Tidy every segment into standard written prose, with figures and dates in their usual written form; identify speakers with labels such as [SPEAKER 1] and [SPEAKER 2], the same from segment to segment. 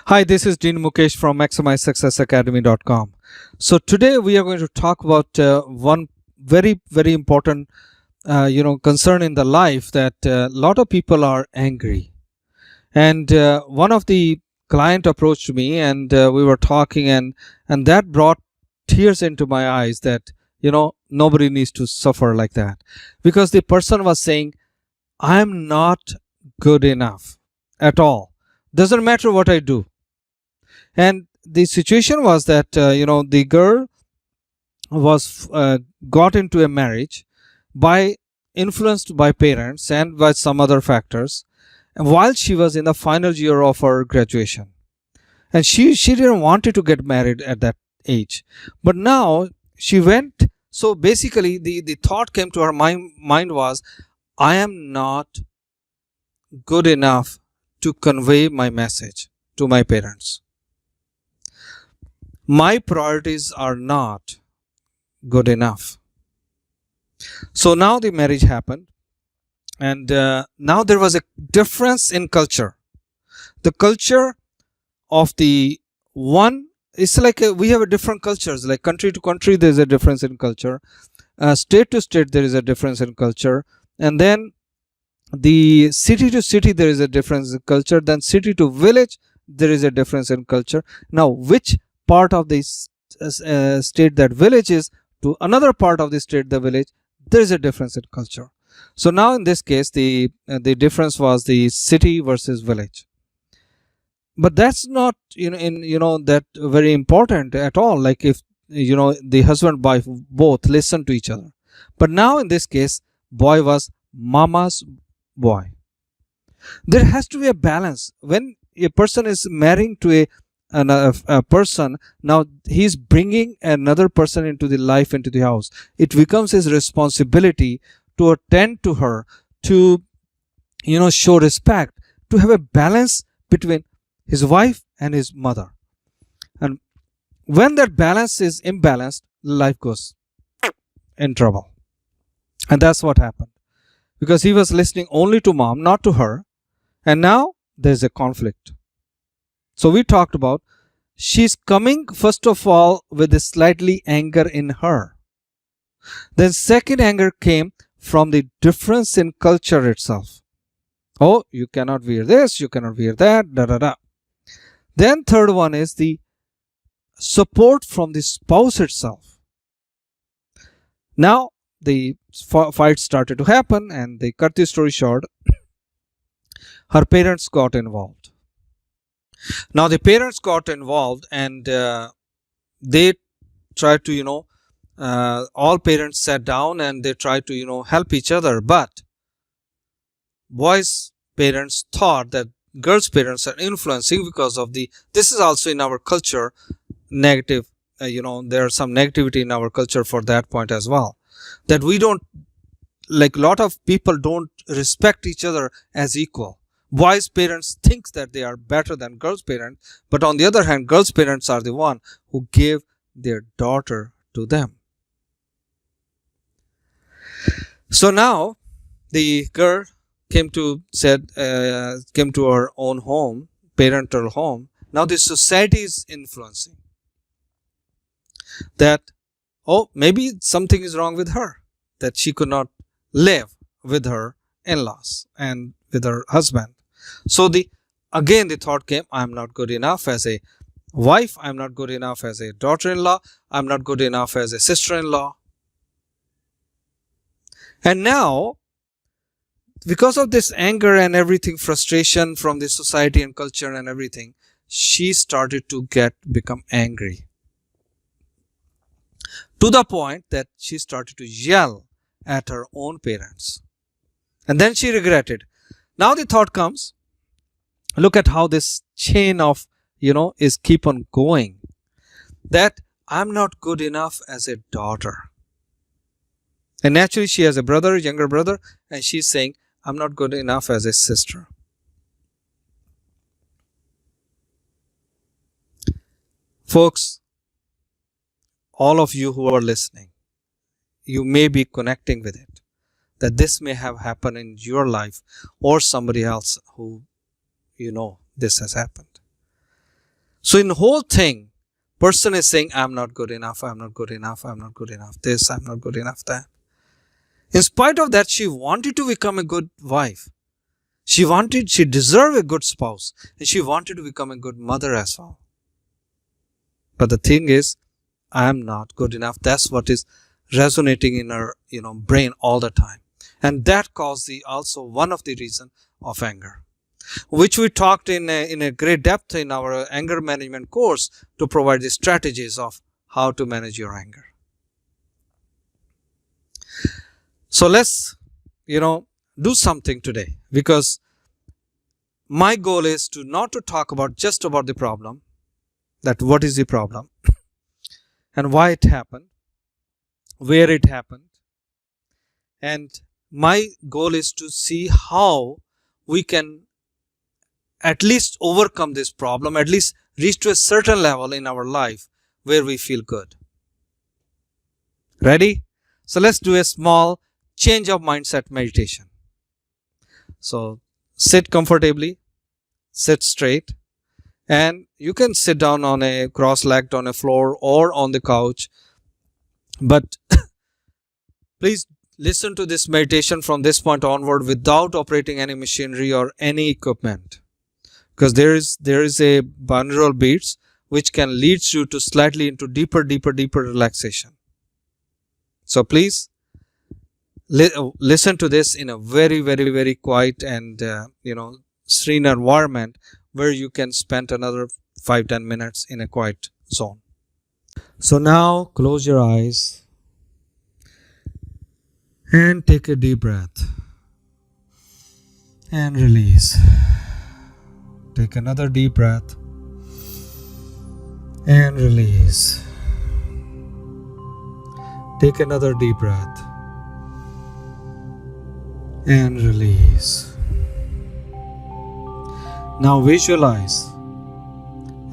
[SPEAKER 1] Hi, this is Dean Mukesh from MaximizeSuccessAcademy.com. So today we are going to talk about one very important concern in the life that a lot of people are angry. And one of the client approached me and we were talking and that brought tears into my eyes that nobody needs to suffer like that, because the person was saying, I'm not good enough at all. Doesn't matter what I do. And the situation was that the girl was got into a marriage by influenced by parents and by some other factors, and while she was in the final year of her graduation, and she didn't want to get married at that age, but now she went. So basically the thought came to her mind was, I am not good enough to convey my message to my parents. My priorities are not good enough. So now the marriage happened, and now there was a difference in culture. The culture of the one, it's like we have a different cultures, like country to country there is a difference in culture, state to state there is a difference in culture, and then the city to city there is a difference in culture, then city to village there is a difference in culture. Now which part of the state that village is to another part of the state the village, there is a difference in culture. So now in this case the difference was the city versus village, but that's not that very important at all. Like if the husband wife both listen to each other, but now in this case boy was mama's boy. There has to be a balance when a person is marrying to a person. Now he's bringing another person into the life, into the house. It becomes his responsibility to attend to her, to show respect, to have a balance between his wife and his mother. And when that balance is imbalanced, life goes in trouble. And that's what happened, because he was listening only to mom, not to her, and now there's a conflict. So we talked about, she's coming first of all with a slightly anger in her. Then second anger came from the difference in culture itself. Oh, you cannot wear this, you cannot wear that, da da da. Then third one is the support from the spouse itself. Now the fight started to happen, and they cut the story short. Her parents got involved. Now the parents got involved, and they tried to all parents sat down and they tried to help each other. But boys' parents thought that girls' parents are influencing, because of this is also in our culture negative. There are some negativity in our culture for that point as well, that we don't, like, a lot of people don't respect each other as equal. Boys' parents think that they are better than girls' parents, but on the other hand, girls' parents are the one who gave their daughter to them. So now the girl came to her own home, parental home. Now the society is influencing that, oh, maybe something is wrong with her, that she could not live with her in-laws and with her husband. So again the thought came, I'm not good enough as a wife, I'm not good enough as a daughter-in-law, I'm not good enough as a sister-in-law. And now, because of this anger and everything, frustration from the society and culture and everything, she started to become angry, to the point that she started to yell at her own parents. And then she regretted. Now the thought comes, look at how this chain of is keep on going, that I'm not good enough as a daughter. And naturally she has a brother, younger brother, and she's saying, I'm not good enough as a sister. Folks, all of you who are listening, you may be connecting with it, that this may have happened in your life or somebody else who this has happened. So in the whole thing, person is saying, I'm not good enough, I'm not good enough, I'm not good enough this, I'm not good enough that. In spite of that, she wanted to become a good wife. She deserved a good spouse, and she wanted to become a good mother as well. But the thing is, I'm not good enough. That's what is resonating in her, brain all the time. And that caused also one of the reason of anger, which we talked in a great depth in our anger management course to provide the strategies of how to manage your anger. So let's, do something today, because my goal is not to talk just about the problem, that what is the problem and why it happened, where it happened. And my goal is to see how we can at least overcome this problem, at least reach to a certain level in our life where we feel good. Ready? So let's do a small change of mindset meditation. So sit comfortably, sit straight, and you can sit down on a cross-legged on a floor or on the couch. But please listen to this meditation from this point onward without operating any machinery or any equipment, because there is a binaural beats which can lead you to slightly into deeper relaxation. So please listen to this in a very quiet and serene environment where you can spend another 5-10 minutes in a quiet zone. So now close your eyes and take a deep breath and release. Take another deep breath and release. Take another deep breath and release. Now visualize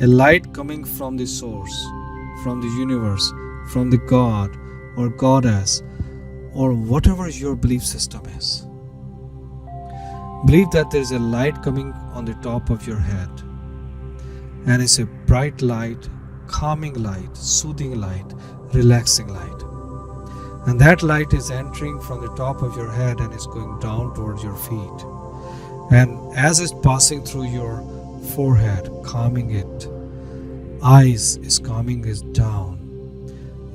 [SPEAKER 1] a light coming from the source, from the universe, from the God or Goddess, or whatever your belief system is. Believe that there is a light coming on the top of your head, and it's a bright light, calming light, soothing light, relaxing light. And that light is entering from the top of your head and is going down towards your feet. And as it's passing through your forehead, calming it, eyes is calming it down.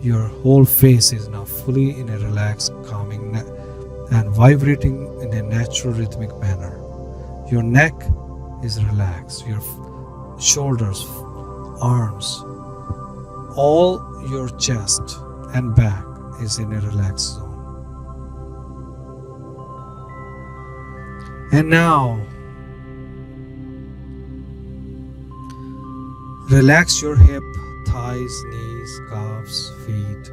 [SPEAKER 1] Your whole face is now fully in a relaxed, calming and vibrating in a natural rhythmic manner. Your neck is relaxed, your shoulders, arms, all your chest and back is in a relaxed zone. And now relax your hip, thighs, knees, calves, feet,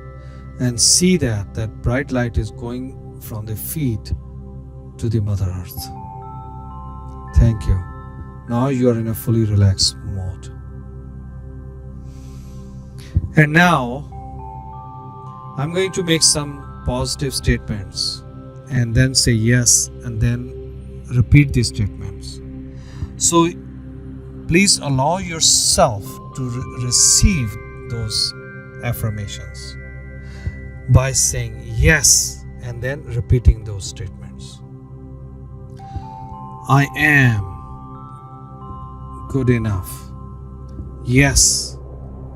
[SPEAKER 1] and see that bright light is going from the feet to the Mother Earth. Thank you. Now you are in a fully relaxed mode. And now I'm going to make some positive statements and then say yes and then repeat these statements. So please allow yourself to receive those affirmations by saying yes and then repeating those statements. I am good enough. Yes,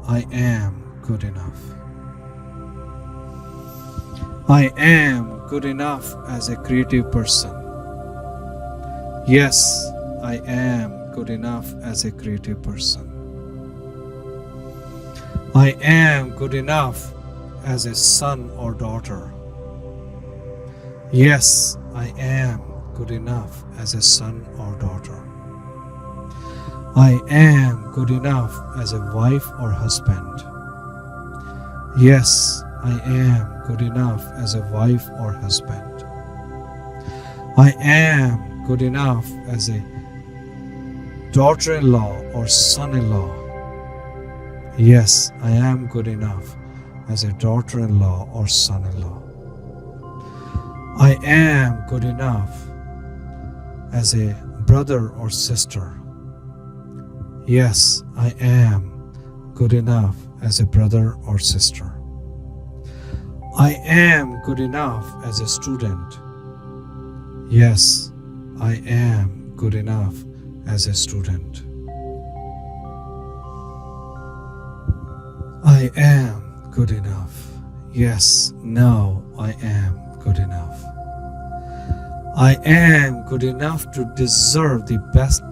[SPEAKER 1] I am good enough. I am good enough as a creative person. Yes, I am good enough as a creative person. I am good enough as a son or daughter. Yes, I am good enough as a son or daughter. I am good enough as a wife or husband. Yes, I am good enough as a wife or husband. I am good enough as a daughter-in-law or son-in-law. Yes, I am good enough as a daughter-in-law or son-in-law. I am good enough as a brother or sister. Yes, I am good enough as a brother or sister. I am good enough as a student. Yes, I am good enough as a student. I am good enough. Yes, now I am good enough. I am good enough to deserve the best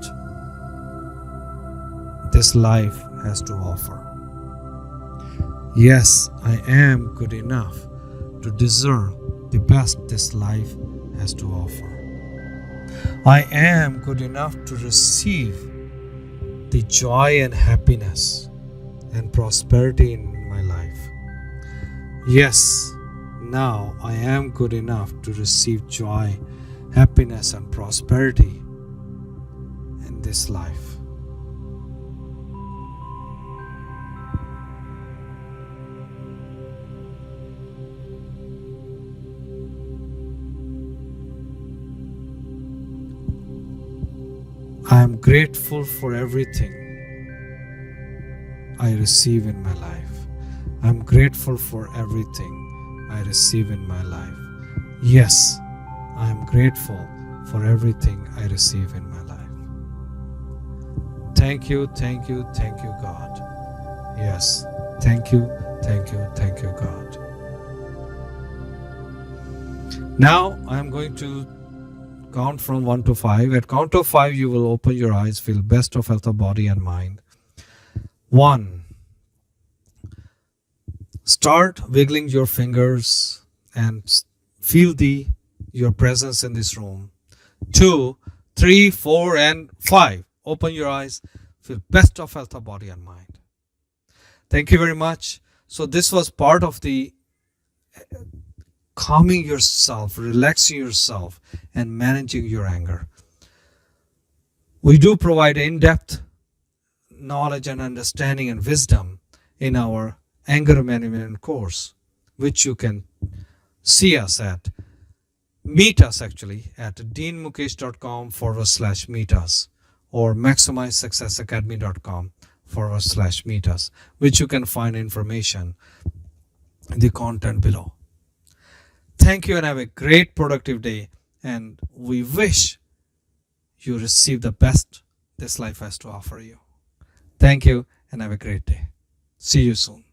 [SPEAKER 1] this life has to offer. Yes, I am good enough to deserve the best this life has to offer. I am good enough to receive the joy and happiness and prosperity in my life. Yes, now I am good enough to receive joy, happiness, and prosperity in this life. I am grateful for everything I receive in my life. I am grateful for everything I receive in my life. Yes, I am grateful for everything I receive in my life. Thank you, thank you, thank you, God. Yes, thank you, thank you, thank you, God. Now I am going to count from 1 to 5. At count of 5, you will open your eyes, feel best of health of body and mind. 1. Start wiggling your fingers and feel your presence in this room. 2, 3, 4, and 5. Open your eyes, feel best of health of body and mind. Thank you very much. So this was part of the calming yourself, relaxing yourself, and managing your anger. We do provide in-depth knowledge and understanding and wisdom in our anger management course, which you can see us at, meet us actually at deanmukesh.com/meet us or maximizesuccessacademy.com/meet us, which you can find information in the content below. Thank you and have a great productive day, and we wish you receive the best this life has to offer you. Thank you and have a great day. See you soon.